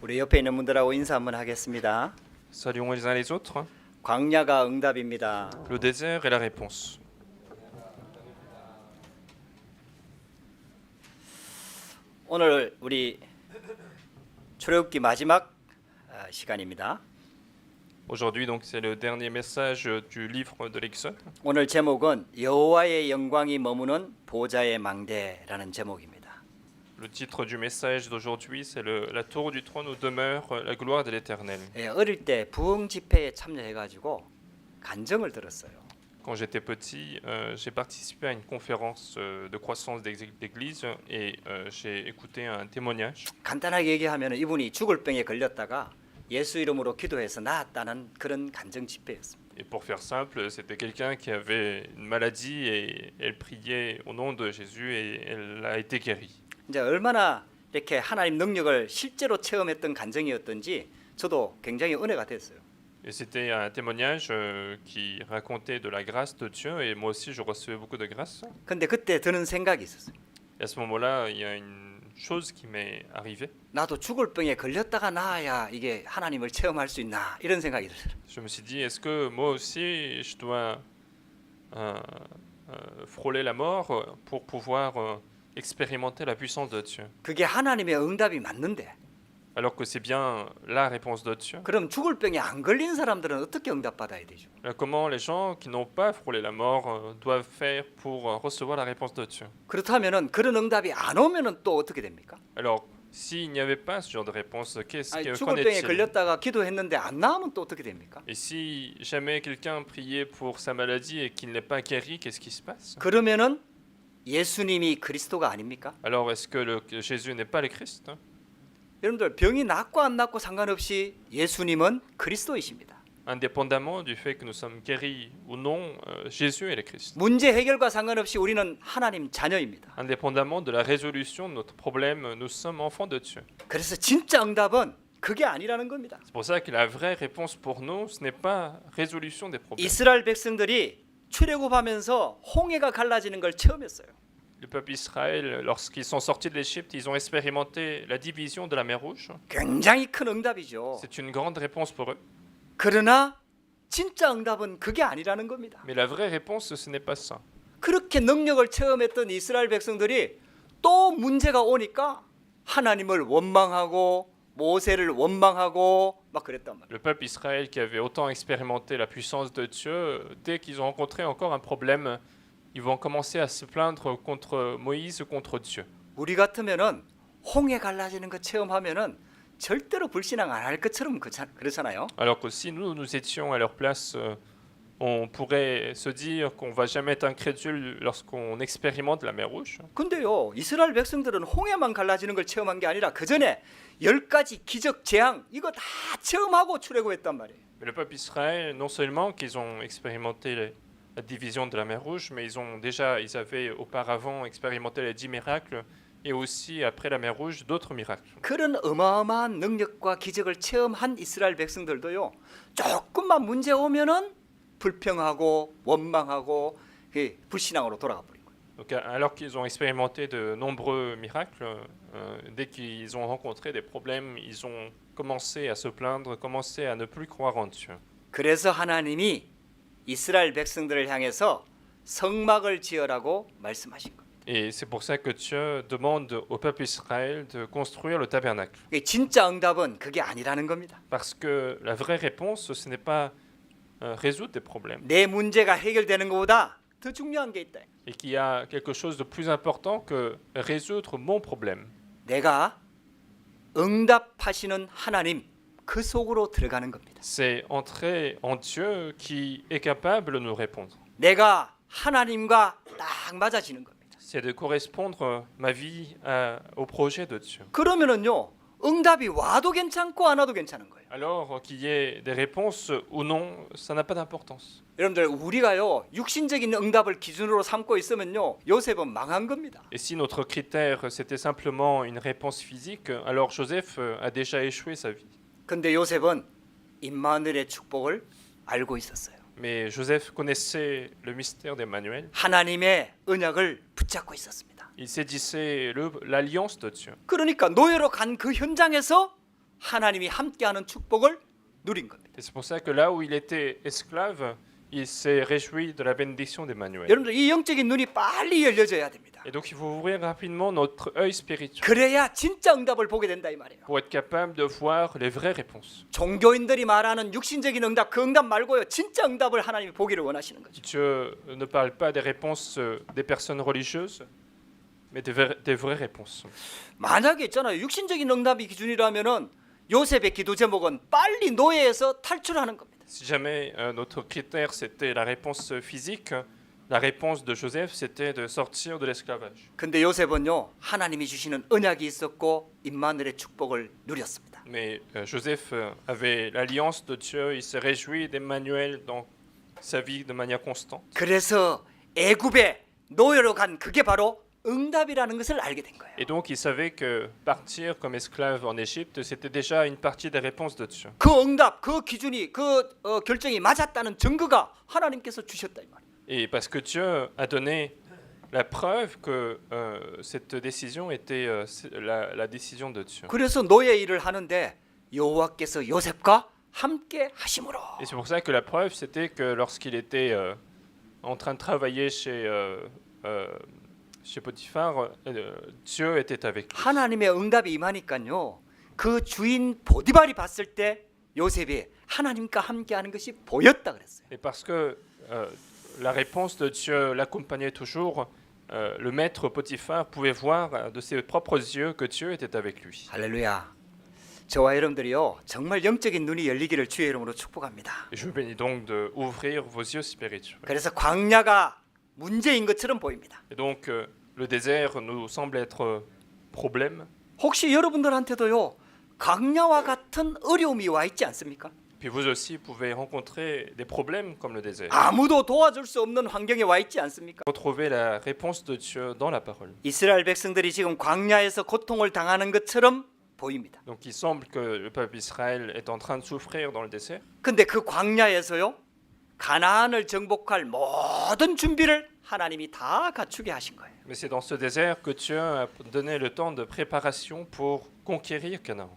우리 옆에 있는 분들하고 인사 한번 하겠습니다. Saluons les uns les autres. 광야가 응답입니다. Le désert est la réponse. 오늘 우리 출애굽기 마지막 시간입니다. Aujourd'hui, donc, c'est le dernier message du livre de l'Exode. 오늘 제목은 여호와의 영광이 머무는 보좌의 망대라는 제목입니다. Le titre du message d'aujourd'hui, c'est la tour du trône où demeure la gloire de l'Éternel. 어릴 때 부흥 집회에 참여해가지고 간증을 들었어요. Quand j'étais petit, j'ai participé à une conférence de croissance d'église et j'ai écouté un témoignage. 간단하게 얘기하면 이분이 죽을 병에 걸렸다가 예수 이름으로 기도해서 나았다는 그런 간증 집회였습니다. Et pour faire simple, c'était quelqu'un qui avait une maladie et elle priait au nom de Jésus et elle a été guérie. 이제 얼마나 이렇게 하나님 능력을 실제로 체험했던 간증이었던지 저도 굉장히 은혜가 됐어요. Et c'était un témoignage qui racontait de la grâce de Dieu et moi aussi je recevais beaucoup de grâce. 근데 그때 드는 생각이 있었어요. Et à ce moment-là, il y a une chose qui m'est arrivée. 나도 죽을 병에 걸렸다가 나아야 이게 하나님을 체험할 수 있나 이런 생각이 들어요. Je me suis dit, est-ce que moi aussi je dois frôler la mort pour pouvoir expérimenter la puissance de Dieu? 그게 하나님의 응답이 맞는데 Alors que c'est bien la réponse de Dieu. 그럼 죽을 병에 안 걸린 사람들은 어떻게 응답받아야 되죠? Comment les gens qui n'ont pas frôlé la mort doivent faire pour recevoir la réponse de Dieu? 그렇다면은 그런 응답이 안 오면은 또 어떻게 됩니까? Alors, s'il n'y avait pas ce genre de réponse, qu'en 죽을 병에 est-il? 걸렸다가 기도했는데 안 나오면 또 어떻게 됩니까? Et si jamais quelqu'un priait pour sa maladie et qu'il n'est pas guéri, qu'est-ce qui se passe? 그러면은 예수님이 그리스도가 아닙니까? Alors, est-ce que Jésus n'est pas le Christ? 여러분들 병이 낫고 안 낫고 상관없이 예수님은 그리스도이십니다. Indépendamment du fait que nous sommes guéris ou non, Jésus est le Christ. 문제 해결과 상관없이 우리는 하나님 자녀입니다. Indépendamment de la résolution de notre problème, nous sommes enfants de Dieu. 그래서 진짜 응답은 그게 아니라는 겁니다. C'est pour ça que la vraie réponse pour nous, ce n'est pas résolution des problèmes. 이스라엘 백성들이 출애굽하면서 홍해가 갈라지는 걸 체험했어요. Le peuple Israël, lorsqu'ils sont sortis de l'Égypte, ils ont expérimenté la division de la mer Rouge. 굉장히 큰 응답이죠. C'est une grande réponse pour eux. 그러나 진짜 응답은 그게 아니라는 겁니다. Mais la vraie réponse, ce n'est pas ça. 그렇게 능력을 체험했던 이스라엘 백성들이 또 문제가 오니까 하나님을 원망하고 모세를 원망하고 막 그랬단 말이에요. Le peuple Israël qui avait autant expérimenté la puissance de Dieu, dès qu'ils ont rencontré encore un problème, ils vont commencer à se plaindre contre Moïse ou contre Dieu. 우리 같으면은 홍해 갈라지는 거 체험하면은 절대로 불신앙 안 할 것처럼 그렇잖아요. Alors que si nous étions à leur place, on pourrait se dire qu'on va jamais être incrédule lorsqu'on expérimente la mer Rouge. 근데요, 이스라엘 백성들은 홍해만 갈라지는 걸 체험한 게 아니라 그 전에 10가지 기적 재앙 이거 다 체험하고 출애굽했단 말이에요. Mais le peuple Israël, non seulement qu'ils ont expérimenté la division de la mer Rouge, mais ils avaient auparavant expérimenté les 10 miracles et aussi après la mer Rouge d'autres miracles. 그런 어마어마한 능력과 기적을 체험한 이스라엘 백성들도요, 조금만 문제 오면은 불평하고 원망하고 불신앙으로 돌아가 버린 거예요. Donc, alors qu'ils ont expérimenté de nombreux miracles, dès qu'ils ont rencontré des problèmes, ils ont commencé à se plaindre, commencé à ne plus croire en Dieu. 그래서 하나님이 이스라엘 백성들을 향해서 성막을 지으라고 말씀하신 거예요. Et c'est pour ça que Dieu demande au peuple Israël de construire le tabernacle. 진짜 응답은 그게 아니라는 겁니다. Parce que la vraie réponse, ce n'est pas résoudre des problèmes. 내 문제가 해결되는 것보다 더 중요한 게 있다. Et qu'il y a quelque chose de plus important que résoudre mon problème. 내가 응답하시는 하나님 그 속으로 들어가는 겁니다. C'est entrer en Dieu qui est capable de nous répondre. 내가 하나님과 딱 맞아지는 겁니다. C'est de correspondre ma vie au projet de Dieu. 그러면은요, 응답이 와도 괜찮고 안 와도 괜찮은 거예요. Alors qu'il y ait des réponses ou non, ça n'a pas d'importance. 여러분들 우리가요 육신적인 응답을 기준으로 삼고 있으면요 요셉은 망한 겁니다. Et si notre critère c'était simplement une réponse physique, alors Joseph a déjà échoué sa vie. 근데 요셉은 임마누엘의 축복을 알고 있었어요. Mais Joseph connaissait le mystère d'Emmanuel. 하나님의 언약을 붙잡고 있었습니다. Il saisissait l'alliance de Dieu. 그러니까 노예로 간 그 현장에서 하나님이 함께하는 축복을 누린 겁니다. Et c'est pour ça que là où il était esclave, il s'est réjoui de la bénédiction d'Emmanuel. 여러분들 이 영적인 눈이 빨리 열려져야 됩니다. Et donc il faut ouvrir rapidement notre œil spirituel 그래야 진짜 응답을 보게 된다 이 말이에요. pour être capable de voir les vraies réponses. 종교인들이 말하는 육신적인 응답 그 응답 말고요. 진짜 응답을 하나님이 보기를 원하시는 거죠. Dieu ne parle pas des réponses des personnes religieuses, mais des vraies réponses. 만약에 있잖아요. 육신적인 응답이 기준이라면은 요셉의 기도 제목은 빨리 노예에서 탈출하는 겁니다. Si jamais notre critère c'était la réponse physique, la réponse de Joseph c'était de sortir de l'esclavage. 근데 요셉은요. 하나님이 주시는 언약이 있었고 임마누엘의 축복을 누렸습니다. Mais Joseph avait l'alliance de Dieu, il s'est réjoui d'Emmanuel dans sa vie de manière constante. 그래서 애굽에 노예로 간 그게 바로 응답이라는 것을 알게 된 거예요. Et donc il savait que partir comme esclave en Égypte, c'était déjà une partie des réponses de Dieu. 그 응답, 그 기준이, 그 결정이 맞았다는 증거가 하나님께서 주셨다 이 말이에요. Et parce que Dieu a donné la preuve que cette décision était la décision de Dieu. 그래서 노예 일을 하는데 여호와께서 요셉과 함께 하심으로. Et c'est pour ça que la preuve, c'était que lorsqu'il était en train de travailler chez Potiphar, Dieu était avec lui. 하나님의 응답이 임하니까요. 그 주인 보디발이 봤을 때 요셉이 하나님과 함께하는 것이 보였다 그랬어요. Et parce que la réponse de Dieu l'accompagnait toujours, le maître Potiphar pouvait voir de ses propres yeux que Dieu était avec lui. 할렐루야. 저와 여러분들이요. 정말 영적인 눈이 열리기를 주의 이름으로 축복합니다. Et je vous bénis donc de ouvrir vos yeux spirituels. 그래서 광야가 문제인 것처럼 보입니다. Et donc le désert nous semble être problème. 혹시 여러분들한테도요. 광야와 같은 어려움이 와 있지 않습니까? Puis vous aussi pouvez rencontrer des problèmes comme le désert. 아무도 도와줄 수 없는 환경에 와 있지 않습니까? Retrouver la réponse de Dieu dans la parole. 이스라엘 백성들이 지금 광야에서 고통을 당하는 것처럼 보입니다. Donc il semble que le peuple d'Israël est en train de souffrir dans le désert. 근데 그 광야에서요. 가나안을 정복할 모든 준비를 하나님이 다 갖추게 하신 거예요. Mais c'est dans ce désert que Dieu a donné le temps de préparation pour conquérir Canaan.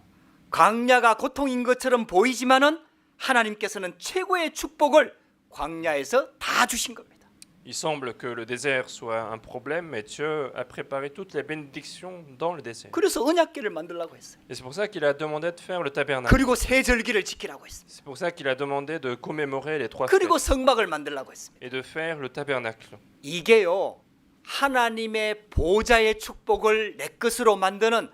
광야가 고통인 것처럼 보이지만은 하나님께서는 최고의 축복을 광야에서 다 주신 겁니다. Il semble que le désert soit un problème, mais Dieu a préparé toutes les bénédictions dans le désert. 그래서 언약궤를 만들라고 했어요. Et c'est pour ça qu'il a demandé de faire le tabernacle. 그리고 세 절기를 지키라고 했습니다. C'est pour ça qu'il a demandé de commémorer les 3 그리고 fêtes 성막을 만들라고 했습니다. et de faire le tabernacle. 이게요. 하나님의 보좌의 축복을 내 것으로 만드는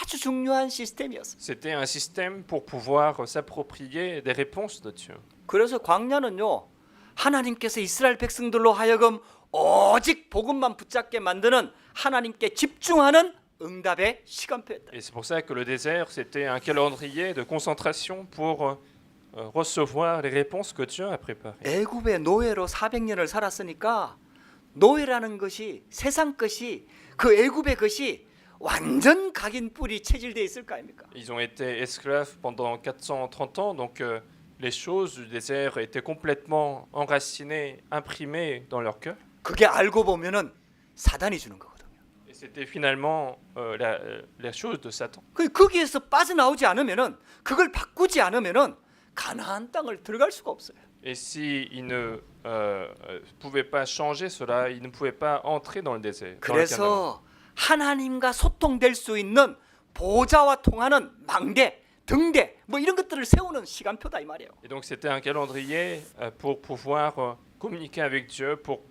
아주 중요한 시스템이었어요. C'était un système pour pouvoir s'approprier des réponses de Dieu. 그래서 광야는요. 하나님께서 이스라엘 백성들로 하여금 오직 복음만 붙잡게 만드는 하나님께 집중하는 응답의 시간표였다. Et c'est pour ça que le désert, c'était un calendrier de concentration pour recevoir les réponses que Dieu a préparées. 애굽의 노예로 400년을 살았으니까 노예라는 것이 세상 것이 그 애굽의 것이 완전 각인 뿌리 체질되어 있을 거 아닙니까? Ils ont été esclaves pendant 430 ans, donc les choses du désert étaient complètement enracinées, imprimées dans leur cœur. 그게 알고 보면은 사단이 주는 거거든요. Et c'était finalement la chose de Satan. 거기에서 빠져나오지 않으면은 그걸 바꾸지 않으면은 가나안 땅을 들어갈 수가 없어요. Et s'ils ne pouvaient pas changer cela, ils ne pouvaient pas entrer dans le désert. Dans le Canaan. 그래서 하나님과 소통될 수 있는 보좌와 통하는 망대, 등대 뭐 이런 것들을 세우는 시간표다 이 말이에요. Et donc c'était un calendrier pour pouvoir communiquer avec Dieu, pour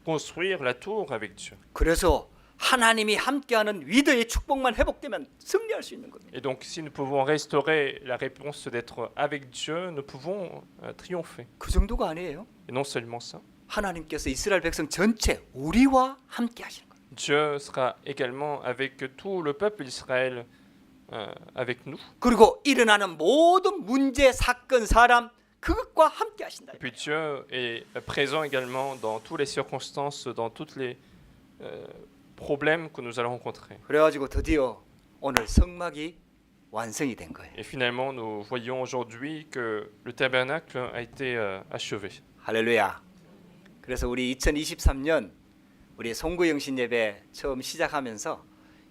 construire la tour avec Dieu. 그래서 하나님이 함께하는 위대의 축복만 회복되면 승리할 수 있는 겁니다. Et donc si nous pouvons restaurer la réponse d'être avec Dieu, nous pouvons triompher. 그 정도가 아니에요. Et non seulement ça, 하나님께서 이스라엘 백성 전체 우리와 함께 하시는 거예요. Dieu sera également avec tout le peuple d'Israël avec nous. 그리고 일어나는 모든 문제, 사건, 사람 그것과 함께 하신다. Et puis Dieu est présent également dans toutes les circonstances, dans tous les problèmes que nous allons rencontrer. 그래가지고 드디어 오늘 성막이 완성이 된 거예요. Et finalement, nous voyons aujourd'hui que le tabernacle a été achevé. 할렐루야. 그래서 우리 2023년 우리 송구영신 예배 처음 시작하면서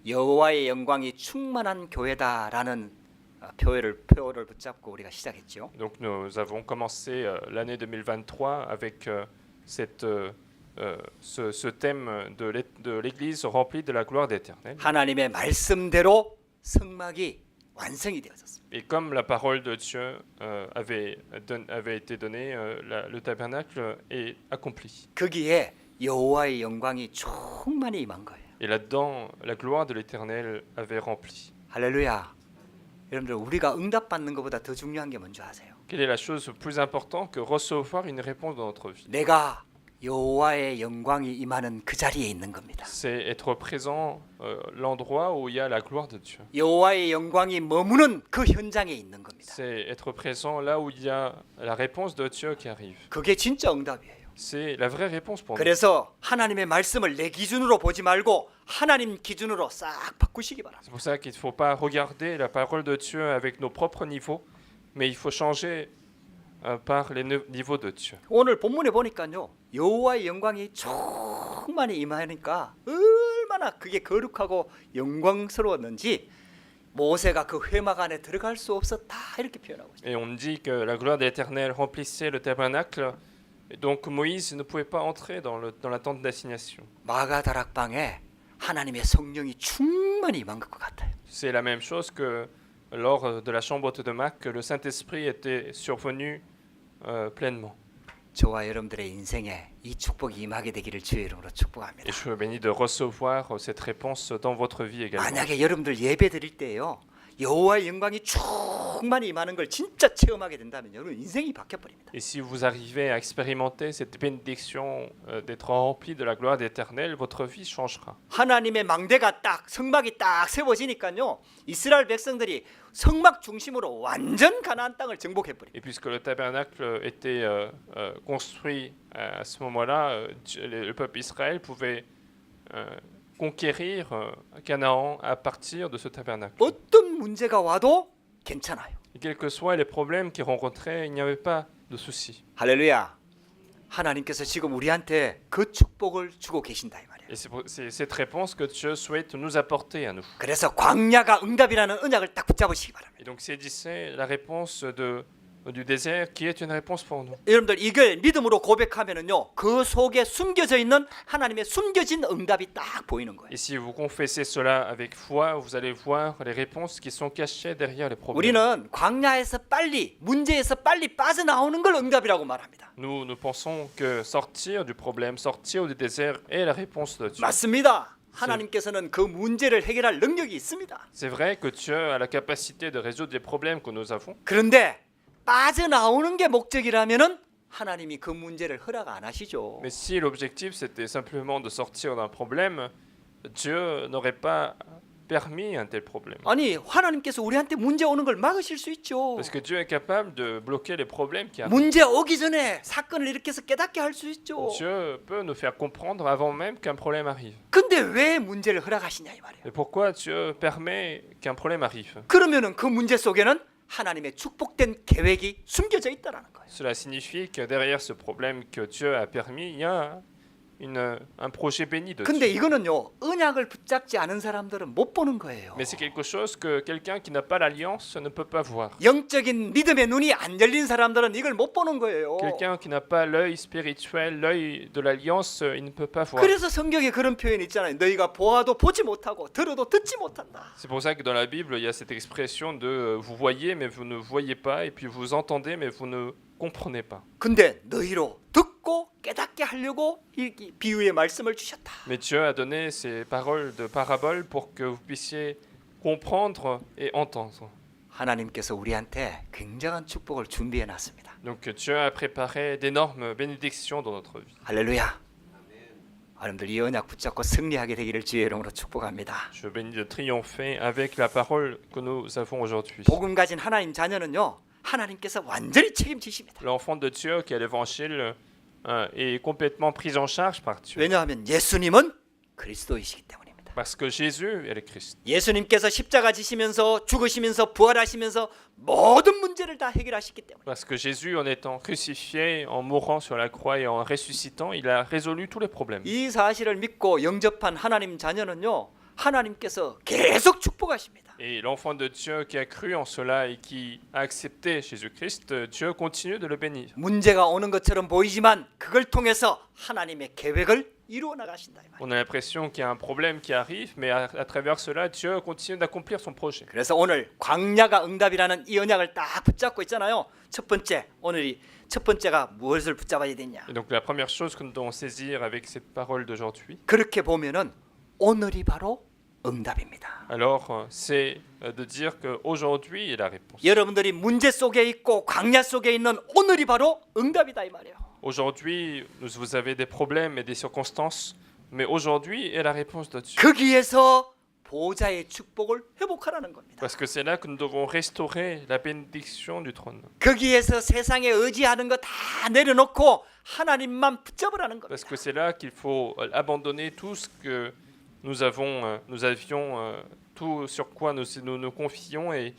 여호와의 영광이 충만한 교회다라는 표를 붙잡고 우리가 시작했죠. Donc nous avons commencé l'année 2023 avec ce thème de l'Église remplie de la gloire d'Éternel. 하나님의 말씀대로 성막이 완성이 되어졌습니다. Et comme la parole de Dieu avait été donnée, le tabernacle est accompli. 거기에 여호와의 영광이 충만히 임한 거예요. Et là-dedans, la gloire de l'Éternel avait rempli. 할렐루야. 여러분들 우리가 응답받는 것보다 더 중요한 게 뭔지 아세요? Quelle est la chose plus importante que recevoir une réponse dans notre vie? 내가 여호와의 영광이 임하는 그 자리에 있는 겁니다. C'est être présent l'endroit où il y a la gloire de Dieu. 여호와의 영광이 머무는 그 현장에 있는 겁니다. C'est être présent là où il y a la réponse de Dieu qui arrive. 그게 진짜 응답이에요. C'est la vraie réponse pour nous. 그래서 하나님의 말씀을 내 기준으로 보지 말고 하나님 기준으로 싹 바꾸시기 바랍니다. C'est pour ça qu'il ne faut pas regarder la parole de Dieu avec nos propres niveaux, mais il faut changer par les niveaux de Dieu. 오늘 본문에 보니까요. 여호와의 영광이 충만히 임하니까 얼마나 그게 거룩하고 영광스러웠는지 모세가 그 회막 안에 들어갈 수 없었다 이렇게 표현하고 있어요. Et on dit que la gloire de l'Éternel remplissait le tabernacle, et donc Moïse ne pouvait pas entrer dans la tente d'assignation. 마가다락방에 하나님의 성령이 충만히 임한 것 같아요. C'est la même chose que lors de la chambre haute de Mac, que le Saint-Esprit était survenu pleinement. 저와 여러분들의 인생에 이 축복이 임하게 되기를 주의 이름으로 축복합니다. Et je suis béni de recevoir cette réponse dans votre vie également. 만약에 여러분들 예배 드릴 때요. 여호와의 영광이 충만히 임하는 걸 진짜 체험하게 된다면 여러분 인생이 바뀌어 버립니다. Et si vous arrivez à expérimenter cette bénédiction d'être rempli de la gloire d'Éternel, votre vie changera. 하나님의 망대가 딱 성막이 딱 세워지니까요. 이스라엘 백성들이 성막 중심으로 완전 가나안 땅을 정복해 버립니다. Et puisque le tabernacle était construit à ce moment-là, le peuple Israël pouvait conquérir Canaan à partir de ce tabernacle. 어떤 문제가 와도 괜찮아요. Et quels que soient les problèmes qu'ils rencontraient, il n'y avait pas de souci. 할렐루야. 하나님께서 지금 우리한테 그 축복을 주고 계신다 이 말이에요. Et c'est cette réponse que Dieu souhaite nous apporter à nous. 그래서 광야가 응답이라는 언약을 딱 붙잡으시기 바랍니다. Et donc c'est la réponse du désert qui est une réponse pour nous. 여러분들 이걸 믿음으로 고백하면은요. 그 속에 숨겨져 있는 하나님의 숨겨진 응답이 딱 보이는 거예요. Et si vous confessez cela avec foi, vous allez voir les réponses qui sont cachées derrière les problèmes. 우리는 광야에서 빨리 문제에서 빨리 빠져나오는 걸 응답이라고 말합니다. Nous pensons que sortir du problème, sortir du désert est la réponse de Dieu. 맞습니다. 하나님께서는 그 문제를 해결할 능력이 있습니다. C'est vrai que Dieu a la capacité de résoudre les problèmes que nous avons. 그런데 빠져나오는 게 목적이라면은 하나님이 그 문제를 허락 안 하시죠. Mais si l'objectif c'était simplement de sortir d'un problème, Dieu n'aurait pas permis un tel problème. 아니 하나님께서 우리한테 문제 오는 걸 막으실 수 있죠. Parce que Dieu est capable de bloquer les problèmes qui arrivent. 문제 오기 전에 사건을 일으켜서 깨닫게 할 수 있죠. Dieu peut nous faire comprendre avant même qu'un problème arrive. 근데 왜 문제를 허락하시냐 이 말이에요. Et pourquoi Dieu permet qu'un problème arrive? 그러면은 그 문제 속에는 하나님의 축복된 계획이 숨겨져 있다라는 거예요. Cela signifie que derrière ce problème que Dieu a permis, il y a un projet béni de 근데 Dieu. 이거는요 언약을 붙잡지 않은 사람들은 못 보는 거예요. Mais c'est quelque chose que quelqu'un qui n'a pas l'alliance ne peut pas voir. 영적인 믿음의 눈이 안 열린 사람들은 이걸 못 보는 거예요. Quelqu'un qui n'a pas l'œil spirituel, l'œil de l'alliance, il ne peut pas voir. 그래서 성경에 그런 표현이 있잖아요. 너희가 보아도 보지 못하고 들어도 듣지 못한다. C'est pour ça que dans la Bible, il y a cette expression de vous voyez mais vous ne voyez pas, et puis vous entendez mais vous ne comprenez pas. 근데 너희로 듣고 깨닫게 하려고 이 비유의 말씀을 주셨다. Mais Dieu a donné ces paroles de parabole pour que vous puissiez comprendre et entendre. 하나님께서 우리한테 굉장한 축복을 준비해 놨습니다. Donc Dieu a préparé d'énormes bénédictions dans notre vie. 할렐루야. 여러분들 이 언약 붙잡고 승리하게 되기를 주의 이름으로 축복합니다. Je bénis de triompher avec la parole que nous avons aujourd'hui. 복음 가진 하나님 자녀는요. 하나님께서 완전히 책임지십니다. L'enfant de Dieu qui a l'évangile est complètement pris en charge par Dieu. 왜냐하면 예수님은 그리스도이시기 때문입니다. Parce que Jésus est le Christ. 예수님께서 십자가 지시면서 죽으시면서 부활하시면서 모든 문제를 다 해결하셨기 때문에. Parce que Jésus, en étant crucifié, en mourant sur la croix et en ressuscitant, il a résolu tous les problèmes. 이 사실을 믿고 영접한 하나님 자녀는요. 하나님께서 계속 축복하십니다. Et l'enfant de Dieu qui a cru en cela et qui a accepté Jésus-Christ, Dieu continue de le bénir. 문제가 오는 것처럼 보이지만 그걸 통해서 하나님의 계획을 이루어 나가신다 이 말이에요. On a l'impression qu'il y a un problème qui arrive, mais à travers cela, Dieu continue d'accomplir son projet. 그래서 오늘 광야가 응답이라는 이 언약을 딱 붙잡고 있잖아요. 첫 번째가 무엇을 붙잡아야 되냐? Et donc la première chose que nous devons saisir avec cette parole d'aujourd'hui, 그렇게 보면은 오늘이 바로 응답입니다. alors c'est de dire qu'aujourd'hui est la réponse. 여러분들이 문제 속에 있고 광야 속에 있는 오늘이 바로 응답이다 이 말이에요. Aujourd'hui, vous avez des problèmes et des circonstances, mais aujourd'hui est la réponse de Dieu. 거기에서 보좌의 축복을 회복하라는 겁니다. Parce que c'est là que nous devons restaurer la bénédiction du trône. 거기에서 세상에 의지하는 거 다 내려놓고 하나님만 붙잡으라는 Parce 겁니다. que c'est là qu'il faut abandonner tout ce que nous avions, tout sur quoi nous nous confions et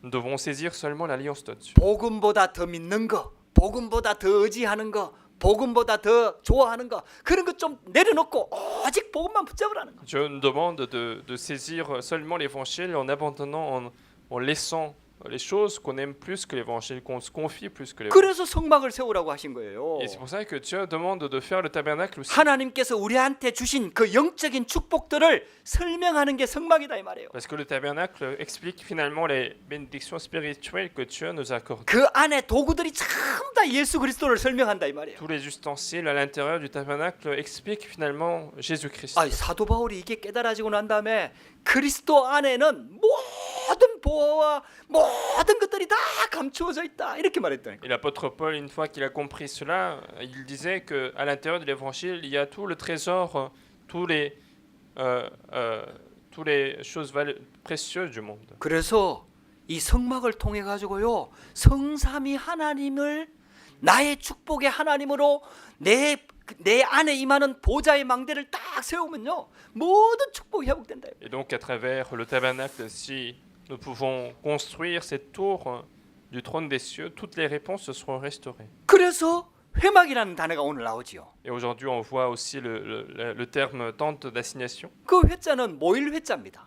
nous devons saisir seulement l'alliance de Dieu. 복음보다 더 믿는 거, 복음보다 더 의지하는 거, 복음보다 더 좋아하는 거 그런 거 좀 내려놓고 오직 복음만 붙잡으라는 거. Dieu nous demande de saisir seulement l'évangile en abandonnant, en laissant les choses qu'on aime plus que l'évangile, qu'on se confie plus que l'évangile. 그래서 성막을 세우라고 하신 거예요. Et c'est pour ça que Dieu demande de faire le tabernacle aussi. 하나님께서 우리한테 주신 그 영적인 축복들을 설명하는 게 성막이다 이 말이에요. Parce que le tabernacle explique finalement les bénédictions spirituelles que Dieu nous accorde. 그 안에 도구들이 전부 다 예수 그리스도를 설명한다 이 말이에요. Tous les ustensiles à l'intérieur du tabernacle expliquent finalement Jésus-Christ. 아, 사도 바울이 이게 깨달아지고 난 다음에 그리스도 안에는 모든 보호와 모든 것들이 다 감추어져 있다 이렇게 말했다니까. Et l'apôtre Paul, une fois qu'il a compris cela, il disait que à l'intérieur de l'évangile, il y a tout le trésor, tous les choses précieuses du monde. 그래서 이 성막을 통해 가지고요 성삼위 하나님을 나의 축복의 하나님으로 내 안에 임하는 보좌의 망대를 딱 세우면요 모든 축복이 회복된다. Et donc à travers le tabernacle, si nous pouvons construire cette tour du trône des cieux, toutes les réponses seront restaurées. 그래서 회막이라는 단어가 오늘 나오지요. Et aujourd'hui, on voit aussi le terme tente d'assignation. 그 회자는 모일 회자입니다.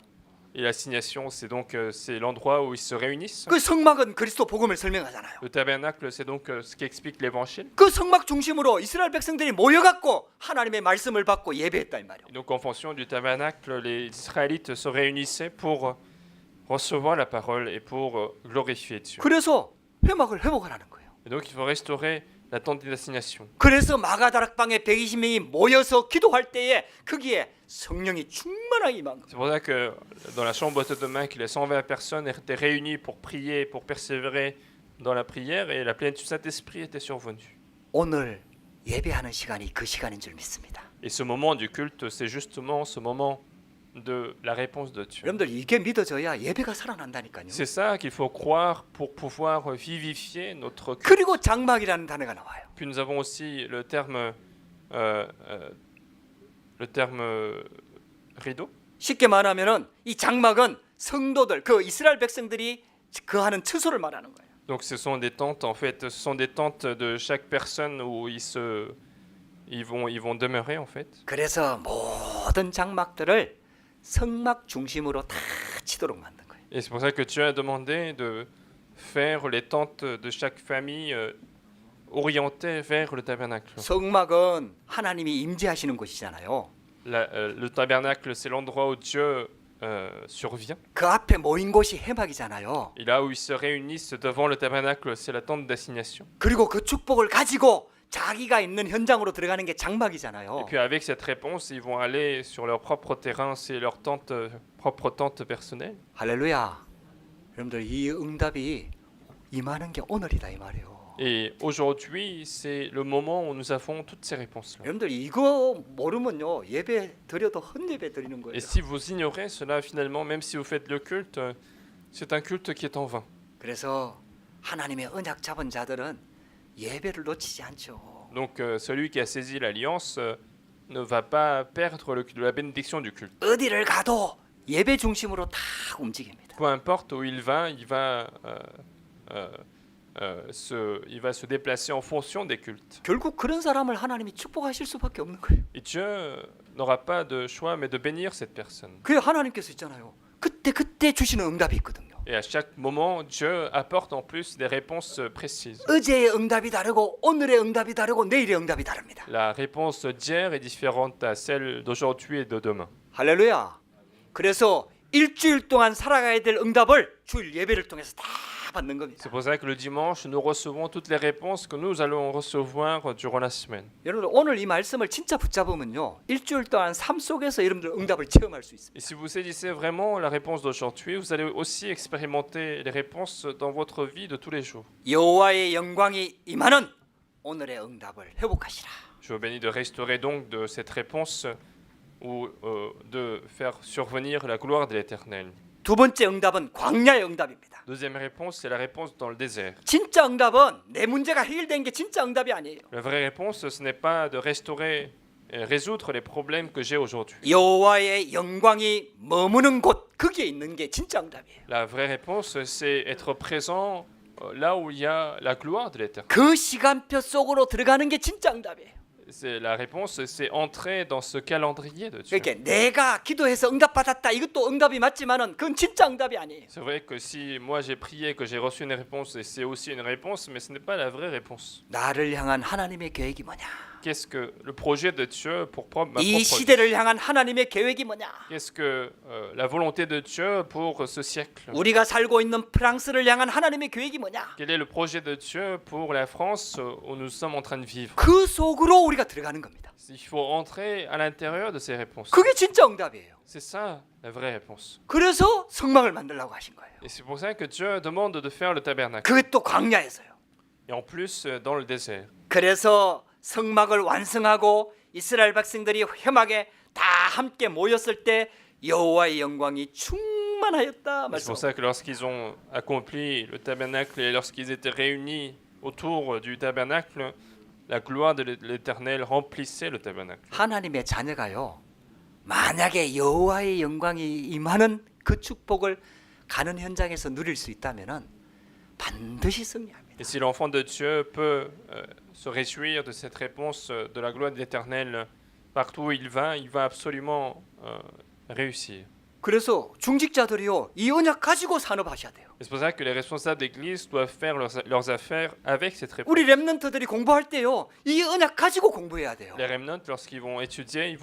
Et l'assignation, c'est donc c'est l'endroit où ils se réunissent. 그 성막은 그리스도 복음을 설명하잖아요. Le tabernacle, c'est donc ce qui explique l'évangile. 그 성막 중심으로 이스라엘 백성들이 모여갖고 하나님의 말씀을 받고 예배했다 이 말이에요. Et donc en fonction du tabernacle, les Israélites se réunissaient pour recevoir la parole et pour glorifier Dieu. 그래서 회막을 회복하라는 거예요. Et donc il faut restaurer la tente d'assignation. 그래서 마가다락방에 120명이 모여서 기도할 때에 거기에 성령이 충만하게 임한 거예요. C'est pour ça que dans la chambre haute de main, que les 120 personnes étaient réunies pour prier, pour persévérer dans la prière, et la plénitude du Saint-Esprit était survenue. 오늘 예배하는 시간이 그 시간인 줄 믿습니다. Et ce moment du culte, c'est justement ce moment de la réponse de Dieu. 여러분들 이게 믿어져야 예배가 살아난다니까요. C'est ça qu'il faut croire pour pouvoir vivifier notre culte. 그리고 장막이라는 단어가 나와요. Puis nous avons aussi le terme rideau. 쉽게 말하면은 이 장막은 성도들 그 이스라엘 백성들이 거하는 처소를 말하는 거예요. Donc ce sont des tentes, en fait, ce sont des tentes de chaque personne où ils vont demeurer en fait. 그래서 모든 장막들을 성막 중심으로 다 치도록 만든 거예요. Et c'est pour ça que Dieu a demandé de faire les tentes de chaque famille orientées vers le tabernacle. 성막은 하나님이 임재하시는 곳이잖아요. Le tabernacle, c'est l'endroit où Dieu survient. 그 앞에 모인 곳이 회막이잖아요. Et là où ils se réunissent devant le tabernacle, c'est la tente d'assignation. 그리고 그 축복을 가지고 자기가 있는 현장으로 들어가는 게 Et 장막이잖아요. puis avec cette réponse, ils vont aller sur leur propre terrain, c'est leur propre tente personnelle. 할렐루야. 여러분들 이 응답이 임하는 게 오늘이다 이 말이에요. Et aujourd'hui, c'est le moment où nous avons toutes ces réponses-là. 여러분들 이거 모르면요 예배 드려도 헛예배 드리는 거예요. Et si vous ignorez cela, finalement, même si vous faites le culte, c'est un culte qui est en vain. 그래서 하나님의 언약 잡은 자들은 예배를 놓치지 않죠. Donc celui qui a saisi l'alliance ne va pas perdre la bénédiction du culte. 어디를 가도 예배 중심으로 다 움직입니다. Peu importe où il va il va se déplacer en fonction des cultes. 결국 그런 사람을 하나님이 축복하실 수밖에 없는 거예요. Et Dieu n'aura pas de choix mais de bénir cette personne. 그게 하나님께서 있잖아요. 그때 주시는 응답이 있거든요. Et à chaque moment, Dieu apporte en plus des réponses précises. 어제의 응답이 다르고 오늘의 응답이 다르고 내일의 응답이 다릅니다. La réponse d'hier est différente à celle d'aujourd'hui et de demain. 할렐루야. 그래서 일주일 동안 살아가야 될 응답을 주일 예배를 통해서 다 받는 겁니다. C'est pour ça que le dimanche, nous recevons toutes les réponses que nous allons recevoir durant la semaine. 여러분들 오늘 이 말씀을 진짜 붙잡으면요. 일주일 동안 삶 속에서 여러분들 응답을 체험할 수 있습니다. Et si vous saisissez vraiment la réponse d'aujourd'hui, vous allez aussi expérimenter les réponses dans votre vie de tous les jours. 여호와의 영광이 임하는 오늘의 응답을 회복하시라. Je vous bénis de restaurer donc de cette réponse ou de faire survenir la gloire de l'Éternel. 두 번째 응답은 광야의 응답입니다. Deuxième réponse, c'est la réponse dans le désert. 진짜 응답은 내 문제가 해결된 게 진짜 응답이 아니에요. La vraie réponse, ce n'est pas de restaurer et résoudre les problèmes que j'ai aujourd'hui. 여호와의 영광이 머무는 곳 거기에 있는 게 진짜 응답이에요. La vraie réponse, c'est être présent là où il y a la gloire de l'Éternel. 그 시간표 속으로 들어가는 게 진짜 응답이에요. C'est la réponse, c'est entrer dans ce calendrier de Dieu. 그러니까 내가 기도해서 응답받았다 이것도 응답이 맞지만은 그건 진짜 응답이 아니에요. C'est vrai que si moi j'ai prié, que j'ai reçu une réponse, et c'est aussi une réponse, mais ce n'est pas la vraie réponse. 나를 향한 하나님의 계획이 뭐냐? Qu'est-ce que le projet de Dieu pour ma 이 propre vie? 시대를 향한 하나님의 계획이 뭐냐? Qu'est-ce que la volonté de Dieu pour ce siècle? 우리가 살고 있는 프랑스를 향한 하나님의 계획이 뭐냐? Quel est le projet de Dieu pour la France où nous sommes en train de vivre? 그 속으로 우리가 들어가는 겁니다. Il faut entrer à l'intérieur de ces réponses. 그게 진짜 응답이에요. C'est ça la vraie réponse. 그래서 성막을 만들라고 하신 거예요. Et c'est pour ça que Dieu demande de faire le tabernacle. 그게 또 광야에서요. Et en plus dans le désert. 그래서 성막을 완성하고 이스라엘 백성들이 회막에 다 함께 모였을 때 여호와의 영광이 충만하였다 C'est 말씀. pour ça que lorsqu'ils ont accompli le tabernacle et lorsqu'ils étaient réunis autour du tabernacle, la gloire de l'Éternel remplissait le tabernacle. 하나님의 자녀가요. 만약에 여호와의 영광이 임하는 그 축복을 가는 현장에서 누릴 수 있다면은 반드시 승리합니다. Et si l'enfant de Dieu peut se réjouir de cette réponse de la gloire de l'Éternel partout où il va absolument réussir. 그래서 중직자들이요. 이 언약 가지고 산업하셔야 돼요. Et c'est pour ça que les responsables d'église doivent faire leurs affaires avec cette réponse. 우리 렘넌트들이 공부할 때요. 이 언약 가지고 공부해야 돼요. Les remnants, lorsqu'ils vont étudier,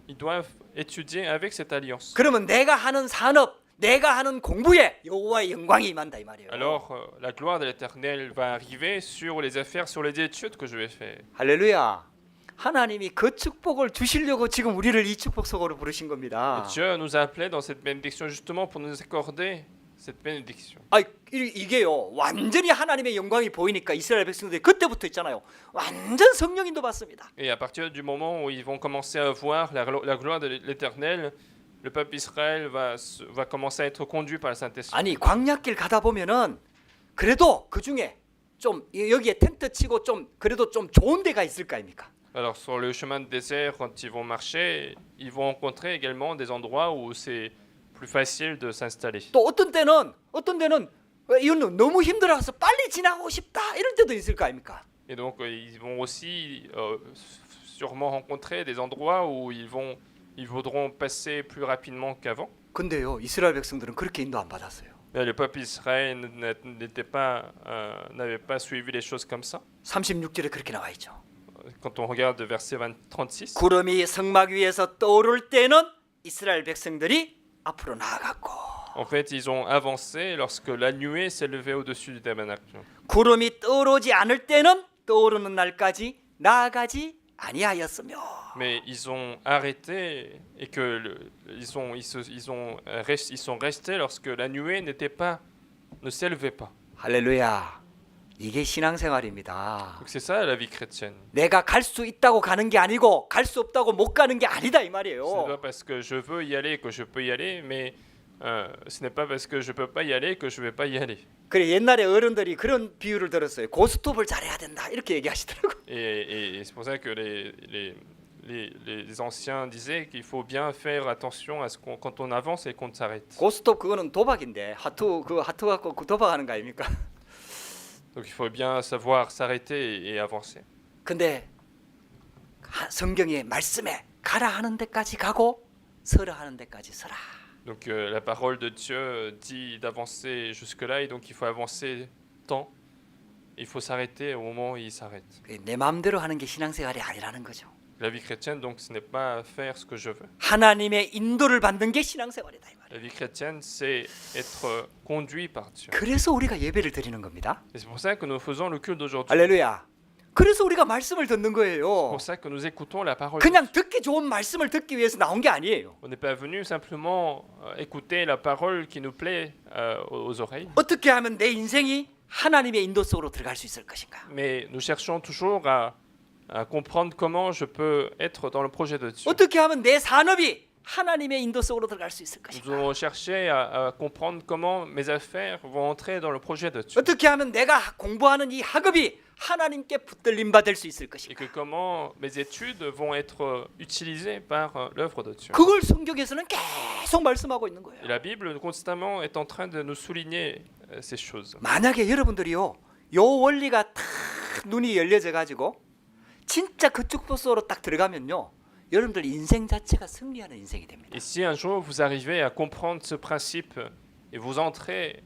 ils doivent étudier avec cette alliance. 그러면 내가 하는 산업, 내가 하는 공부에 여호와의 영광이 임한다 이 말이에요. Alors, la gloire de l'Éternel va arriver sur les affaires, sur les études que je vais faire. 할렐루야. 하나님이 그 축복을 주시려고 지금 우리를 이 축복 속으로 부르신 겁니다. Et Dieu nous a appelés dans cette bénédiction justement pour nous accorder cette bénédiction. 아 이게요. 완전히 하나님의 영광이 보이니까 이스라엘 백성들이 그때부터 있잖아요. 완전 성령인도 받습니다. Et à partir du moment où ils vont commencer à voir la gloire de l'Éternel, le peuple Israël va commencer à être conduit par le Saint-Esprit. 아니 광야길 가다 보면은 그래도 그 중에 좀 여기에 텐트 치고 좀 그래도 좀 좋은 데가 있을 거 아닙니까? Alors sur le chemin de désert, quand ils vont marcher, ils vont rencontrer également des endroits où c'est plus facile de s'installer. 또 어떤 때는 이건 너무 힘들어서 빨리 지나고 싶다 이럴 때도 있을 거 아닙니까? Et donc ils vont aussi sûrement rencontrer des endroits où ils voudront passer plus rapidement qu'avant. 근데요 이스라엘 백성들은 그렇게 인도 안 받았어요. Mais le peuple Israël n'avait pas suivi les choses comme ça. 36절에 그렇게 나와 있죠. Quand on regarde verset 36, 구름이 성막 위에서 떠오를 때는 이스라엘 백성들이 앞으로 나아갔고 en fait, ils ont avancé lorsque la nuée s'est levée au-dessus du tabernacle. 구름이 떠오르지 않을 때는 떠오르는 날까지 나아가지 아니하였으며. Mais ils ont arrêté et ils sont restés lorsque la nuée ne s'élevait pas. 할렐루야. 이게 신앙생활입니다. Donc c'est ça la vie chrétienne. 내가 갈 수 있다고 가는 게 아니고 갈 수 없다고 못 가는 게 아니다 이 Ce n'est 말이에요. pas parce que je veux y aller que je peux y aller, mais ce n'est pas parce que je peux pas y aller que je vais pas y aller. 그래 옛날에 어른들이 그런 비유를 들었어요. 고스톱을 잘해야 된다 이렇게 얘기하시더라고. Et c'est pour ça que les anciens disaient qu'il faut bien faire attention à quand on avance et qu'on s'arrête. 고스톱 그거는 도박인데 하트 갖고 그 도박하는 거 아닙니까? Donc il faut bien savoir s'arrêter et avancer. 근데 성경의 말씀에 가라 하는 데까지 가고 서라 하는 데까지 서라. Donc la parole de Dieu dit d'avancer jusque-là et donc il faut avancer tant. Il faut s'arrêter au moment où il s'arrête. 내 마음대로 하는 게 신앙생활이 아니라는 거죠. La vie chrétienne, donc, ce n'est pas faire ce que je veux. 하나님의 인도를 받는 게 신앙생활이다 이 말이에요. La vie chrétienne, c'est être conduit par Dieu. 그래서 우리가 예배를 드리는 겁니다. Et c'est pour ça que nous faisons le culte d'aujourd'hui. 할렐루야. 그래서 우리가 말씀을 듣는 C'est 거예요. pour ça que nous écoutons la parole. 그냥 듣기 좋은 말씀을 듣기 위해서 나온 게 아니에요. On n'est pas venu simplement écouter la parole qui nous plaît aux oreilles, 어떻게 하면 내 인생이 하나님의 인도 속으로 들어갈 수 있을 것인가? mais nous cherchons toujours à comprendre comment je peux être dans le projet de Dieu. 어떻게 하면 내 산업이 하나님의 인도 속으로 들어갈 수 있을 Nous 것인가? devons chercher à comprendre comment mes affaires vont entrer dans le projet de Dieu. 어떻게 하면 내가 공부하는 이 학업이 하나님께 붙들림 받을 수 있을 Et 것인가? que comment mes études vont être utilisées par l'œuvre de Dieu. 그걸 성경에서는 계속 말씀하고 있는 거예요. Et la Bible constamment est en train de nous souligner ces choses. 만약에 여러분들이요, 요 원리가 탁 눈이 열려져 가지고 진짜 그쪽 속으로 딱 들어가면요, 여러분들 인생 자체가 승리하는 인생이 됩니다. Et si un jour vous arrivez à comprendre ce principe et vous entrez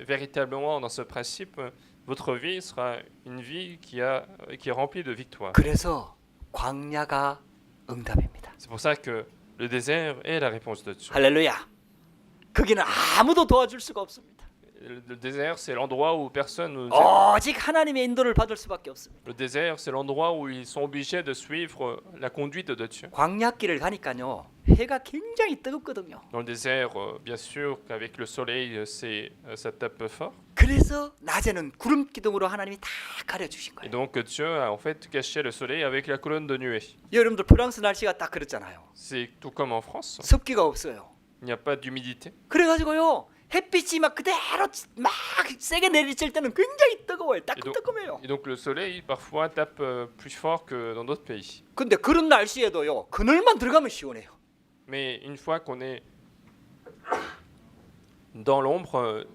véritablement dans ce principe, votre vie sera une vie qui est remplie de victoire. 그래서 광야가 응답입니다. C'est pour ça que le désert est la réponse de Dieu. 할렐루야. 거기는 아무도 도와줄 수가 없습니다. Le désert, c'est l'endroit où personne nous aide. 오직 하나님의 인도를 받을 수밖에 없습니다. Le désert, c'est l'endroit où ils sont obligés de suivre la conduite de Dieu. 광야길을 가니까요, 해가 굉장히 뜨겁거든요. Dans le désert, bien sûr qu'avec le soleil, ça tape fort. 그래서 낮에는 구름 기둥으로 하나님이 다 가려주신 Et 거예요. donc Dieu a en fait caché le soleil avec la colonne de nuée. 여러분들 프랑스 날씨가 딱 그렇잖아요. C'est tout comme en France. 습기가 없어요. Il n'y a pas d'humidité. 그래가지고요, 햇빛이 막 그대로 막 세게 내리칠 때는 굉장히 뜨거워요. 따끔따끔해요. Et donc le soleil parfois tape plus fort que dans d'autres pays. 근데 그런 날씨에도요, 그늘만 들어가면 시원해요. Mais une fois qu'on est dans l'ombre,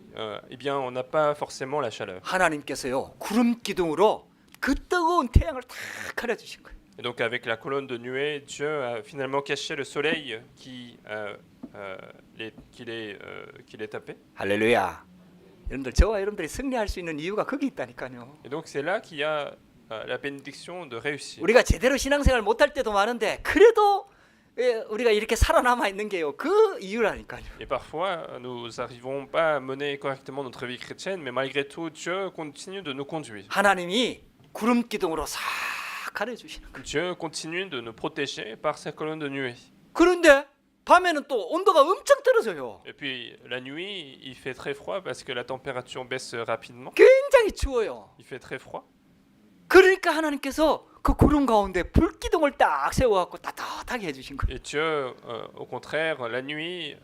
eh bien on n'a pas forcément la chaleur. 하나님께서요, 구름 기둥으로 그 뜨거운 태양을 다 가려주신 거예요. Et donc avec la colonne de nuée, Dieu a finalement caché le soleil qui les tapait. 할렐루야. 여러분들, 저와 여러분들이 승리할 수 있는 이유가 거기 있다니까요. Et donc c'est là qu'il y a la bénédiction de réussir. 우리가 제대로 신앙생활 못할 때도 많은데 그래도 우리가 이렇게 살아남아 있는 게요, 그 이유라니까요. Et parfois, nous n'arrivons pas à mener correctement notre vie chrétienne, mais malgré tout, Dieu continue de nous conduire. 하나님이 구름 기둥으로 싹 가려주시는 거예요. Dieu continue de nous protéger par sa colonne de nuée. 그런데 밤에는 또 온도가 엄청 떨어져요. Et puis la nuit, il fait très froid parce que la température baisse rapidement. 굉장히 추워요. Il fait très froid. 그러니까 하나님께서 그 구름 가운데 불기둥을 딱 세워갖고 따뜻하게 해주신 거예요. Et Dieu, au contraire, la nuit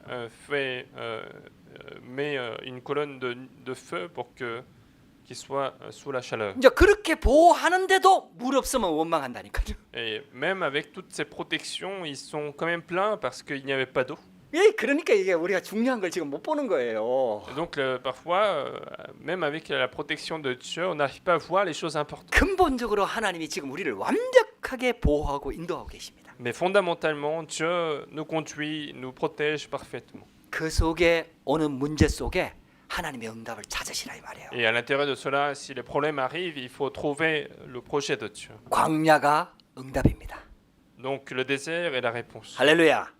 met une colonne de feu pour qu'il soit sous la chaleur. 이제 그렇게 보호하는데도 물 없으면 원망한다니까요. Et même avec toutes ces protections, ils sont quand même pleins parce qu'il n'y avait pas d'eau. 예, 그러니까 이게 우리가 중요한 걸 지금 못 보는 거예요. Et donc parfois, même avec la protection de Dieu, on n'arrive pas à voir les choses importantes. 근본적으로 하나님이 지금 우리를 완벽하게 보호하고 인도하고 계십니다. Mais fondamentalement, Dieu nous conduit, nous protège parfaitement. 그 속에 오는 문제 속에 하나님의 응답을 찾으시라 이 말이에요. Et à l'intérieur de cela, si les problèmes arrivent, il faut trouver le projet de Dieu. 광야가 응답입니다. Donc le désert est la réponse. 할렐루야.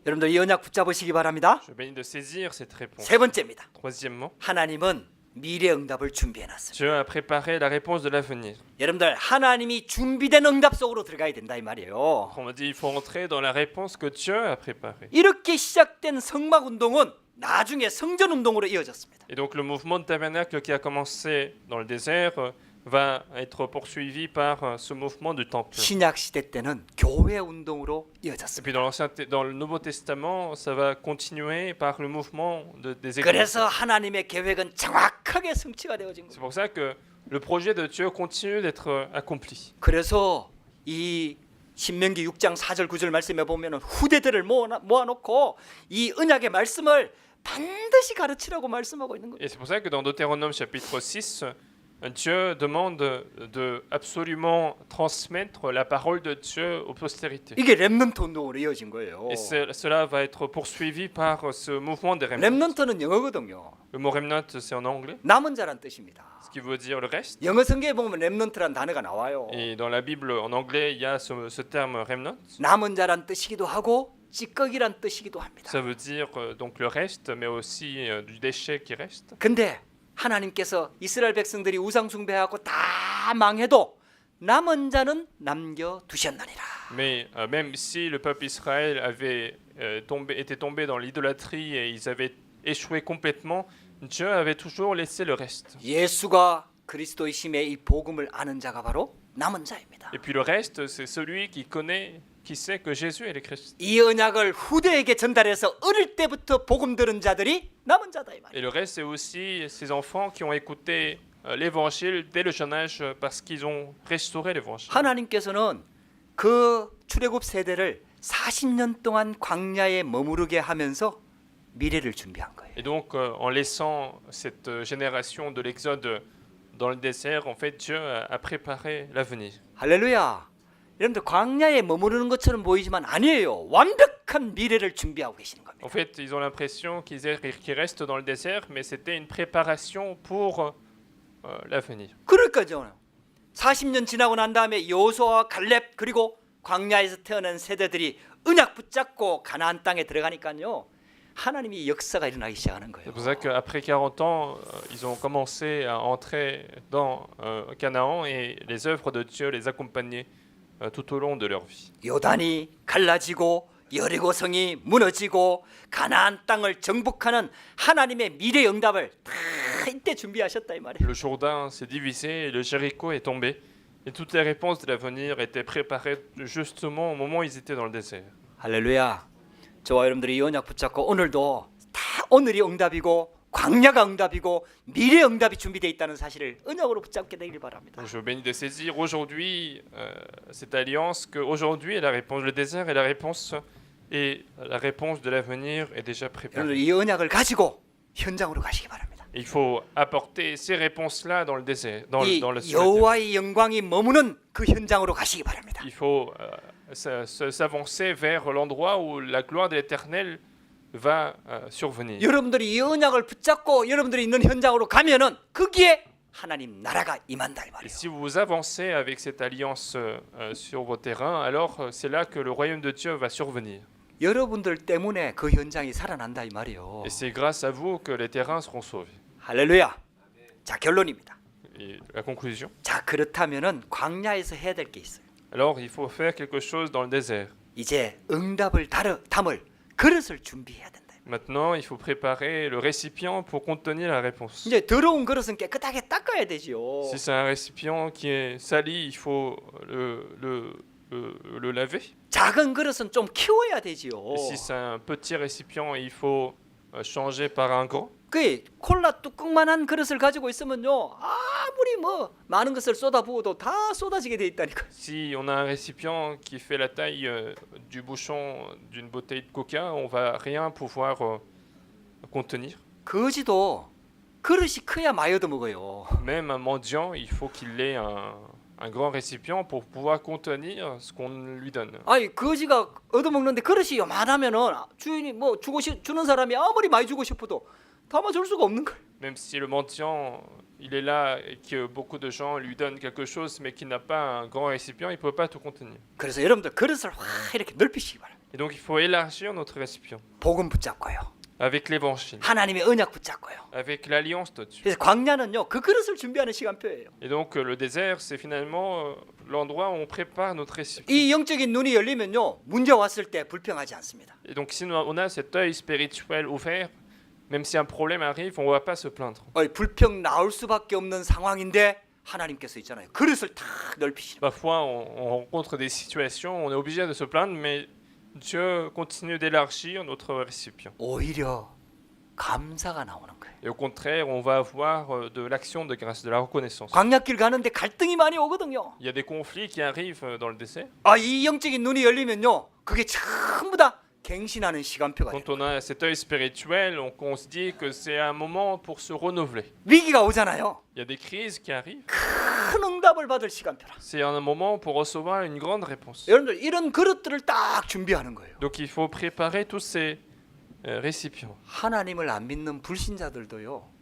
여러분들 이 언약 붙잡으시기 바랍니다. Je bénis de saisir cette réponse. 세 번째입니다. Troisièmement, 하나님은 미래 응답을 준비해놨습니다. Dieu a préparé la réponse de l'avenir. 여러분들, 하나님이 준비된 응답 속으로 들어가야 된다 이 말이에요. On m'a dit il faut entrer dans la réponse que Dieu a préparée. 이렇게 시작된 성막 운동은 나중에 성전 운동으로 이어졌습니다. Et donc le mouvement de tabernacle qui a commencé dans le désert va être poursuivi par ce mouvement du temple. 신약 시대 때는 교회 운동으로 Et 이어졌습니다. puis dans le Nouveau Testament, ça va continuer par le mouvement des églises. 그래서 하나님의 계획은 정확하게 성취가 되어진 C'est 거예요. pour ça que le projet de Dieu continue d'être accompli. 그래서 이 신명기 6장 4절 9절 말씀에 보면 후대들을 모아놓고 이 언약의 말씀을 반드시 가르치라고 말씀하고 있는 거예요. Et c'est pour ça que dans Deutéronome chapitre 6, Dieu demande de absolument transmettre la parole de Dieu aux postérités. 이게 렘넌트 운동으로 이어진 거예요. Et cela va être poursuivi par ce mouvement des remnants. 렘넌트는 영어거든요. Le mot remnant, c'est en anglais, 남은 자란 뜻입니다. ce qui veut dire le reste. 영어 성경에 보면 렘넌트란 단어가 나와요. Et dans la Bible en anglais, il y a ce terme remnant. 남은 자란 뜻이기도 하고 찌꺼기란 뜻이기도 합니다. Ça veut dire donc le reste, mais aussi du déchet qui reste. 근데 하나님께서 이스라엘 백성들이 우상 숭배하고 다 망해도 남은 자는 남겨 두셨나니라. Mais même si le peuple Israël avait été tombé dans l'idolâtrie et ils avaient échoué complètement, Dieu avait toujours laissé le reste. 예수가 그리스도이심의 이 복음을 아는 자가 바로 남은 자입니다. Et puis le reste, c'est celui qui connaît, qui sait que Jésus est le Christ. 이 언약을 후대에게 전달해서 어릴 때부터 복음 들은 자들이 남은 자다 이 말이에요. Et le reste, c'est aussi ces enfants qui ont écouté l'évangile dès le jeune âge parce qu'ils ont restauré l'évangile. 하나님께서는 그 출애굽 세대를 40년 동안 광야에 머무르게 하면서 미래를 준비한 거예요. Et donc, en laissant cette génération de l'Exode dans le désert, en fait, Dieu a préparé l'avenir. 할렐루야. 여러분들 광야에 머무르는 것처럼 보이지만 아니에요. 완벽한 미래를 준비하고 계시는 겁니다. En fait, ils ont l'impression qu'ils restent dans le désert, mais c'était une préparation pour l'avenir. 그러니까요. 40년 지나고 난 다음에 여호수아와 갈렙 그리고 광야에서 태어난 세대들이 언약 붙잡고 가나안 땅에 들어가니까요. 하나님이 역사가 일어나기 시작하는 거예요. C'est pour ça qu'après 40 ans, ils ont commencé à entrer dans Canaan et les œuvres de Dieu les accompagnaient tout au long de leur vie. 요단이 갈라지고 여리고성이 무너지고 가나안 땅을 정복하는 하나님의 미래 응답을 다 이때 준비하셨다 이 말이에요. Le Jourdain s'est divisé et le Jéricho est tombé. Et toutes les réponses de l'avenir étaient préparées justement au moment où ils étaient dans le désert. 할렐루야. 저와 여러분들이 이 언약 붙잡고 오늘도 다 오늘이 응답이고 광야가 응답이고 미래 응답이 준비되어 있다는 사실을 언약으로 붙잡게 되길 바랍니다. Donc je vous bénis de saisir aujourd'hui cette alliance qu'aujourd'hui est la réponse. Le désert est la réponse et la réponse de l'avenir est déjà préparée. 여러분들 이 언약을 가지고 현장으로 가시기 바랍니다. Il faut apporter ces réponses-là dans le désert, dans 이 le ciel. 여호와의 영광이 머무는 그 현장으로 가시기 바랍니다. Il faut s'avancer vers l'endroit où la gloire de l'Éternel va survenir. 여러분들이 이 언약을 붙잡고 여러분들이 있는 현장으로 가면은 거기에 하나님 나라가 임한다 이 Et 말이에요. si vous avancez avec cette alliance sur vos terrains, alors c'est là que le royaume de Dieu va survenir. 여러분들 때문에 그 현장이 살아난다 이 말이에요. Et c'est grâce à vous que les terrains seront sauvés. 할렐루야. 자, 결론입니다. Et la conclusion. 자, 그렇다면은 광야에서 해야 될 게 있어요. Alors il faut faire quelque chose dans le désert. 이제 응답을 담을 그릇을 준비해야 된다. Maintenant, il faut préparer le récipient pour contenir la réponse. 이제 더러운 그릇은 깨끗하게 닦아야 되지요. Si c'est un récipient qui est sali, il faut le laver. 작은 그릇은 좀 키워야 되지요. Et si c'est un petit récipient, il faut changer par un grand. 그 콜라 뚜껑만한 그릇을 가지고 있으면요 아무리 뭐 많은 것을 쏟아부어도 다 쏟아지게 돼 있다니까. Si on a un récipient qui fait la taille du bouchon d'une bouteille de coca, on va rien pouvoir contenir. 거지도 그릇이 커야 많이 얻어먹어요. Même un mendiant, il faut qu'il ait un grand récipient pour pouvoir contenir ce qu'on lui donne. 아니 거지가 얻어먹는데 그릇이 요만하면은 주인이 뭐 주는 사람이 아무리 많이 주고 싶어도 담아줄 수가 없는 거예요. Même si le mendiant, il est là et que beaucoup de gens lui donnent quelque chose, mais qu'il n'a pas un grand récipient, il ne peut pas tout contenir. 그래서 여러분들 그릇을 확 이렇게 넓히시기 바랍니다. Et donc il faut élargir notre récipient 복음 붙잡고요. avec l'évangile, 하나님의 언약 붙잡고요. avec l'alliance de Dieu. 그래서 광야는요 그 그릇을 준비하는 시간표예요. Et donc le désert, c'est finalement l'endroit où on prépare notre récipient. 이 영적인 눈이 열리면요 문제 왔을 때 불평하지 않습니다. Et donc si on a cet œil spirituel ouvert, même si un problème arrive, on ne va pas se plaindre. 불평 나올 수밖에 없는 상황인데 하나님께서 있잖아요. 그릇을 탁 넓히시는. Parfois, on rencontre des situations, on est obligé de se plaindre, mais Dieu continue d'élargir notre récipient. 오히려 감사가 나오는 거예요. Et au contraire, on va avoir de l'action de grâce, de la reconnaissance. 광야길 가는데 갈등이 많이 오거든요. Il y a des conflits qui arrivent dans le désert. 이 영적인 눈이 열리면요 그게 전부 다 갱신하는 시간표가 Quand 돼요. on a cet œil spirituel, on se dit que c'est un moment pour se renouveler. 위기가 오잖아요. Il y a des crises qui arrivent. 큰 응답을 받을 시간표라. C'est un moment pour recevoir une grande réponse. 여러분들 이런 그릇들을 딱 준비하는 거예요. Donc il faut préparer tous ces récipients. 하나님을 안 믿는 불신자들도요.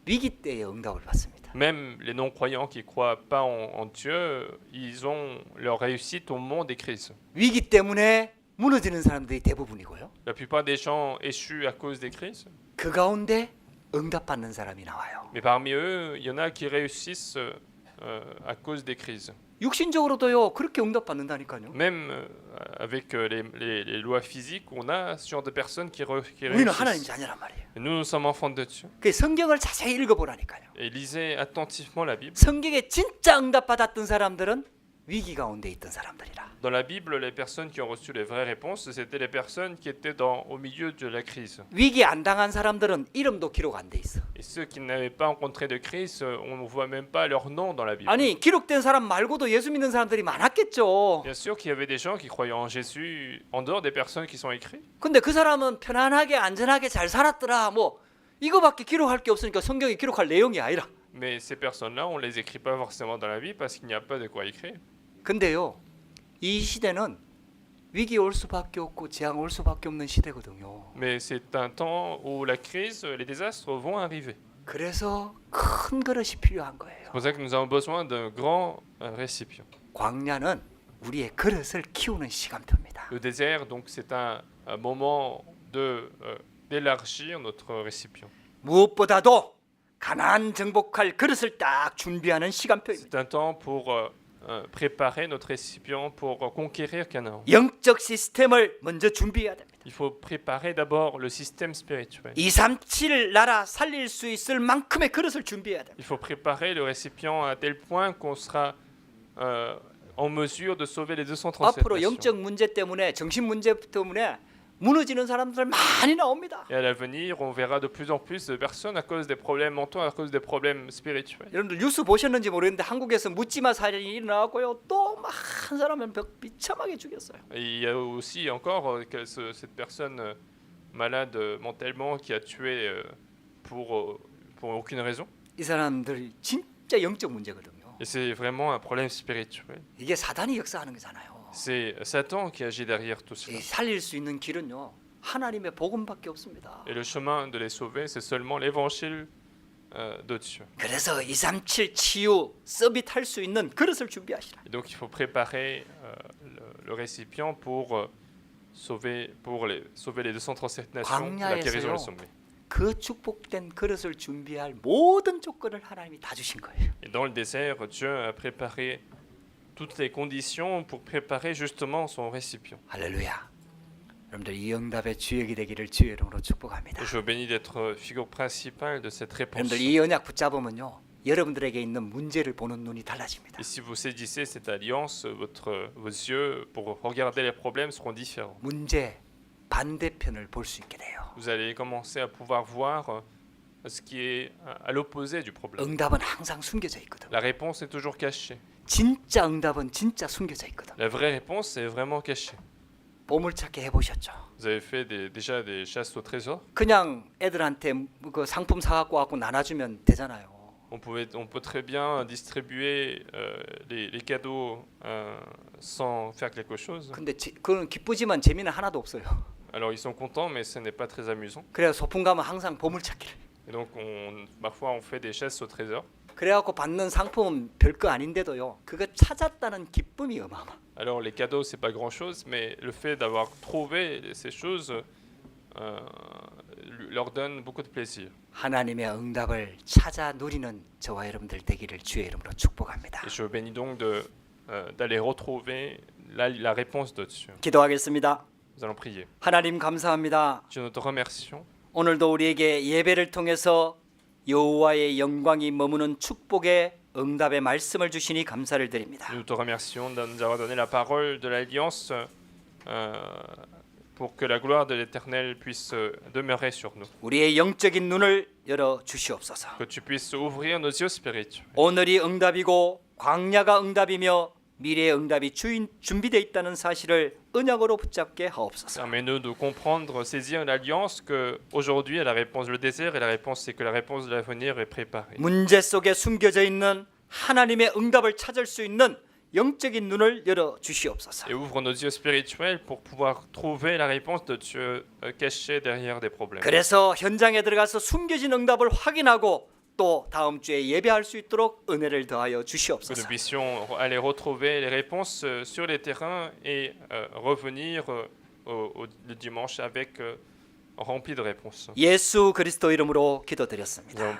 위기 때에 응답을 받습니다. Même les non-croyants qui ne croient pas en Dieu, ils ont leur réussite au moment des crises. 위기 때문에 무너지는 사람들이 대부분이고요. La plupart des gens échouent à cause des crises. 그 가운데 응답받는 사람이 나와요. Mais parmi eux, il y en a qui réussissent à cause des crises. 육신적으로도요. 그렇게 응답받는다니까요. Même avec les lois physiques, on a ce genre de personnes qui 우리는 하나님 réussissent. 자녀란 말이에요. Et nous sommes enfants de Dieu. 그 성경을 자세히 읽어보라니까요. Et lisez attentivement la Bible. 성경에 진짜 응답받았던 사람들은 위기 가운데 있던 사람들이라. Dans la Bible, les personnes qui ont reçu les vraies réponses, c'était les personnes qui étaient au milieu de la crise. 위기 안 당한 사람들은 이름도 기록 안 돼 있어. Et ceux qui n'avaient pas rencontré de crise, on ne voit même pas leur nom dans la Bible. 아니 기록된 사람 말고도 예수 믿는 사람들이 많았겠죠. Bien sûr qu'il y avait des gens qui croyaient en Jésus en dehors des personnes qui sont écrites. 근데 그 사람은 편안하게 안전하게 잘 살았더라. 뭐 이거밖에 기록할 게 없으니까 성경에 기록할 내용이 아니라. Mais ces personnes-là, on ne les écrit pas forcément dans la Bible parce qu'il n'y a pas de quoi écrire. 근데요. 이 시대는 위기 올 수밖에 없고 재앙 올 수밖에 없는 시대거든요. Mais c'est un temps où la crise, les désastres vont arriver. 그래서 큰 그릇이 필요한 거예요. C'est pour ça que nous avons besoin d'un grand récipient. 광야는 우리의 그릇을 키우는 시간표입니다. Le désert, donc, c'est un moment d'élargir notre récipient. 무엇보다도 가나안 정복할 그릇을 딱 준비하는 시간표입니다. C'est un temps pour préparer notre récipient pour conquérir Canaan. 영적 시스템을 먼저 준비해야 됩니다. Il faut préparer d'abord le système spirituel. 237 나라 살릴 수 있을 만큼의 그릇을 준비해야 됩니다. Il faut préparer le récipient à tel point qu'on sera en mesure de sauver les 237 앞으로 nations. 영적 문제 때문에 정신 문제 때문에 무너지는 사람들 많이 나옵니다. Et à l'avenir, on verra de plus en plus de personnes à cause des problèmes mentaux, à cause des problèmes spirituels. 여러분들 뉴스 보셨는지 모르겠는데 한국에서 묻지마 살인이 일어나고요. 또 한 사람을 비참하게 죽였어요. Et il y a aussi encore cette personne malade mentalement qui a tué pour aucune raison. 이 사람들이 진짜 영적 문제거든요. Et c'est vraiment un problème spirituel. 이게 사단이 역사하는 거잖아요. C'est Satan qui agit derrière tout cela. 이 살릴 수 있는 길은요. 하나님의 복음밖에 없습니다. Et le chemin de les sauver, c'est seulement l'évangile de Dieu. 그래서 237 치유 서밋 할 수 있는 그릇을 준비하시라. Et donc il faut préparer le récipient pour sauver les 237 nations de la guérison et le sommet. 그 축복된 그릇을 준비할 모든 조건을 하나님이 다 주신 거예요. Et dans le désert, Dieu a préparé toutes les conditions pour préparer justement son récipient. 할렐루야. 여러분들 이 응답의 주역이 되기를 주의 이름으로 축복합니다. Et je vous bénis d'être figure principale de cette réponse. 여러분들 이 언약 붙잡으면요. 여러분들에게 있는 문제를 보는 눈이 달라집니다. Et si vous saisissez cette alliance, vos yeux pour regarder les problèmes seront différents. 문제 반대편을 볼 수 있게 돼요. Vous allez commencer à pouvoir voir ce qui est à l'opposé du problème. 응답은 항상 숨겨져 있거든. La réponse est toujours cachée. 진짜 응답은 진짜 숨겨져 있거든. La vraie réponse est vraiment cachée. 보물찾기 해보셨죠? Vous avez fait déjà des chasses au trésor. 그냥 애들한테 그 상품 사갖고 와갖고 나눠주면 되잖아요. On peut très bien distribuer les cadeaux sans faire quelque chose. 근데 그건 기쁘지만 재미는 하나도 없어요. Alors ils sont contents, mais ce n'est pas très amusant. 그래서 소풍 가면 항상 보물찾기를. Et donc parfois on fait des chasses au trésor. 그래갖고 받는 상품은 별거 아닌데도요. 그거 찾았다는 기쁨이 어마어마. Alors les cadeaux c'est pas grand chose, mais le fait d'avoir trouvé ces choses leur donne beaucoup de plaisir. 하나님의 응답을 찾아 누리는 저와 여러분들 되기를 주의 이름으로 축복합니다. Et je vous bénis donc d'aller retrouver la réponse de Dieu. 기도하겠습니다. Nous allons prier. 하나님 감사합니다. Dieu, nous te remercions. 오늘도 우리에게 예배를 통해서 여호와의 영광이 머무는 축복의 응답의 말씀을 주시니 감사를 드립니다. Nous te remercions de nous avoir donné la parole de l'Alliance pour que la gloire de l'Éternel puisse demeurer sur nous. 우리의 영적인 눈을 열어 주시옵소서. Que tu puisses ouvrir nos yeux spirituels. 오늘이 응답이고 광야가 응답이며 미래의 응답이 준비되어 있다는 사실을 언약으로 붙잡게 하옵소서. Permets-nous de comprendre, saisir l'alliance que aujourd'hui la réponse, le désir et la réponse, c'est que la réponse de l'avenir est préparée. 문제 속에 숨겨져 있는 하나님의 응답을 찾을 수 있는 영적인 눈을 열어 주시옵소서. Et ouvre nos yeux spirituels pour pouvoir trouver la réponse de Dieu cachée derrière des problèmes. 그래서 현장에 들어가서 숨겨진 응답을 확인하고 또 다음 주에 예배할 수 있도록 은혜를 더하여 Que nous 주시옵소서. puissions aller retrouver les réponses sur les terrains et revenir le dimanche avec rempli de réponses. 예수 그리스도 이름으로 기도드렸습니다. Nous allons